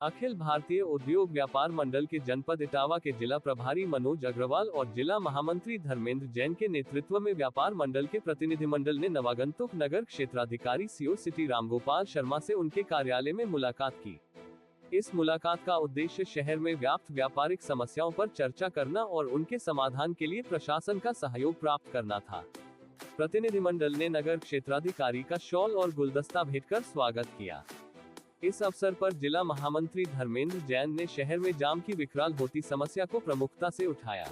अखिल भारतीय उद्योग व्यापार मंडल के जनपद इटावा के जिला प्रभारी मनोज अग्रवाल और जिला महामंत्री धर्मेंद्र जैन के नेतृत्व में व्यापार मंडल के प्रतिनिधिमंडल ने नवागंतुक नगर क्षेत्राधिकारी सीओ सिटी रामगोपाल शर्मा से उनके कार्यालय में मुलाकात की। इस मुलाकात का उद्देश्य शहर में व्याप्त व्यापारिक समस्याओं पर चर्चा करना और उनके समाधान के लिए प्रशासन का सहयोग प्राप्त करना था। प्रतिनिधिमंडल ने नगर क्षेत्राधिकारी का शॉल और गुलदस्ता भेंटकर स्वागत किया। इस अवसर पर जिला महामंत्री धर्मेंद्र जैन ने शहर में जाम की विकराल होती समस्या को प्रमुखता से उठाया।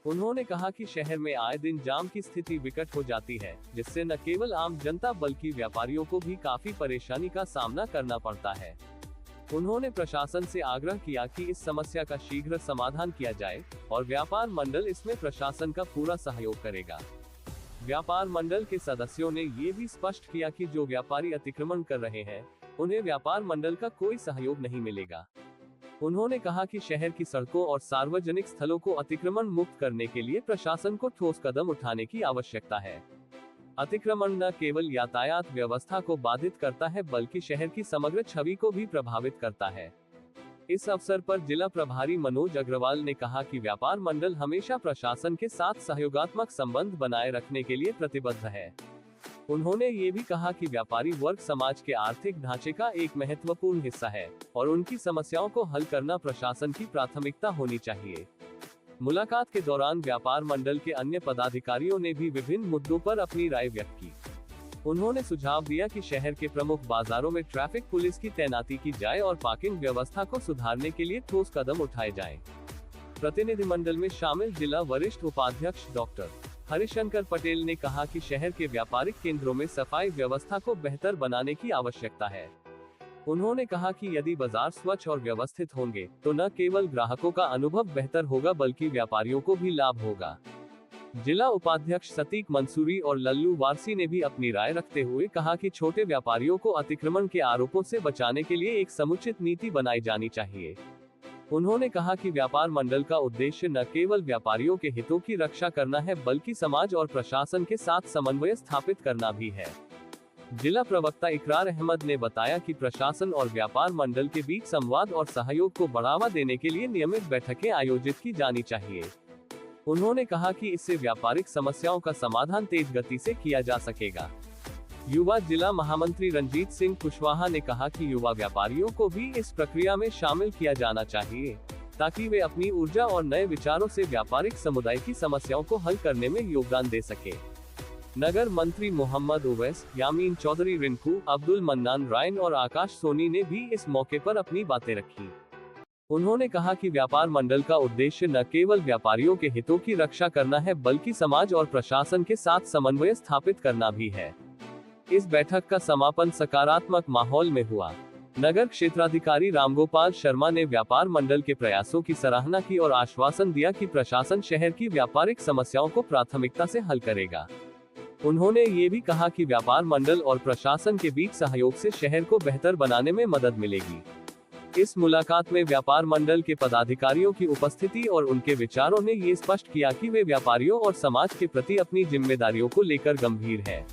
उन्होंने कहा कि शहर में आए दिन जाम की स्थिति विकट हो जाती है, जिससे न केवल आम जनता बल्कि व्यापारियों को भी काफी परेशानी का सामना करना पड़ता है। उन्होंने प्रशासन से आग्रह किया कि इस समस्या का शीघ्र समाधान किया जाए और व्यापार मंडल इसमें प्रशासन का पूरा सहयोग करेगा। व्यापार मंडल के सदस्यों ने ये भी स्पष्ट किया कि जो व्यापारी अतिक्रमण कर रहे हैं, उन्हें व्यापार मंडल का कोई सहयोग नहीं मिलेगा। उन्होंने कहा कि शहर की सड़कों और सार्वजनिक स्थलों को अतिक्रमण मुक्त करने के लिए प्रशासन को ठोस कदम उठाने की आवश्यकता है। अतिक्रमण न केवल यातायात व्यवस्था को बाधित करता है बल्कि शहर की समग्र छवि को भी प्रभावित करता है। इस अवसर पर जिला प्रभारी मनोज अग्रवाल ने कहा कि व्यापार मंडल हमेशा प्रशासन के साथ सहयोगात्मक संबंध बनाए रखने के लिए प्रतिबद्ध है। उन्होंने ये भी कहा कि व्यापारी वर्ग समाज के आर्थिक ढांचे का एक महत्वपूर्ण हिस्सा है और उनकी समस्याओं को हल करना प्रशासन की प्राथमिकता होनी चाहिए। मुलाकात के दौरान व्यापार मंडल के अन्य पदाधिकारियों ने भी विभिन्न मुद्दों पर अपनी राय व्यक्त की। उन्होंने सुझाव दिया कि शहर के प्रमुख बाजारों में ट्रैफिक पुलिस की तैनाती की जाए और पार्किंग व्यवस्था को सुधारने के लिए ठोस कदम उठाए जाएं। प्रतिनिधिमंडल में शामिल जिला वरिष्ठ उपाध्यक्ष डॉक्टर हरिशंकर पटेल ने कहा कि शहर के व्यापारिक केंद्रों में सफाई व्यवस्था को बेहतर बनाने की आवश्यकता है। उन्होंने कहा कि यदि बाजार स्वच्छ और व्यवस्थित होंगे तो न केवल ग्राहकों का अनुभव बेहतर होगा बल्कि व्यापारियों को भी लाभ होगा। जिला उपाध्यक्ष सतीक मंसूरी और लल्लू वारसी ने भी अपनी राय रखते हुए कहा कि छोटे व्यापारियों को अतिक्रमण के आरोपों से बचाने के लिए एक समुचित नीति बनाई जानी चाहिए। उन्होंने कहा कि व्यापार मंडल का उद्देश्य न केवल व्यापारियों के हितों की रक्षा करना है बल्कि समाज और प्रशासन के साथ समन्वय स्थापित करना भी है। जिला प्रवक्ता इकरार अहमद ने बताया कि प्रशासन और व्यापार मंडल के बीच संवाद और सहयोग को बढ़ावा देने के लिए नियमित बैठकें आयोजित की जानी चाहिए। उन्होंने कहा कि इससे व्यापारिक समस्याओं का समाधान तेज गति से किया जा सकेगा। युवा जिला महामंत्री रंजीत सिंह कुशवाहा ने कहा कि युवा व्यापारियों को भी इस प्रक्रिया में शामिल किया जाना चाहिए ताकि वे अपनी ऊर्जा और नए विचारों से व्यापारिक समुदाय की समस्याओं को हल करने में योगदान दे सके। नगर मंत्री मोहम्मद उवैस, यामीन चौधरी, रिंकू, अब्दुल मन्नान रायन और आकाश सोनी ने भी इस मौके पर अपनी बातें रखी। उन्होंने कहा कि व्यापार मंडल का उद्देश्य न केवल व्यापारियों के हितों की रक्षा करना है बल्कि समाज और प्रशासन के साथ समन्वय स्थापित करना भी है। इस बैठक का समापन सकारात्मक माहौल में हुआ। नगर क्षेत्राधिकारी रामगोपाल शर्मा ने व्यापार मंडल के प्रयासों की सराहना की और आश्वासन दिया कि प्रशासन शहर की व्यापारिक समस्याओं को प्राथमिकता से हल करेगा। उन्होंने ये भी कहा कि व्यापार मंडल और प्रशासन के बीच सहयोग से शहर को बेहतर बनाने में मदद मिलेगी। इस मुलाकात में व्यापार मंडल के पदाधिकारियों की उपस्थिति और उनके विचारों ने ये स्पष्ट किया कि वे व्यापारियों और समाज के प्रति अपनी जिम्मेदारियों को लेकर गंभीर हैं।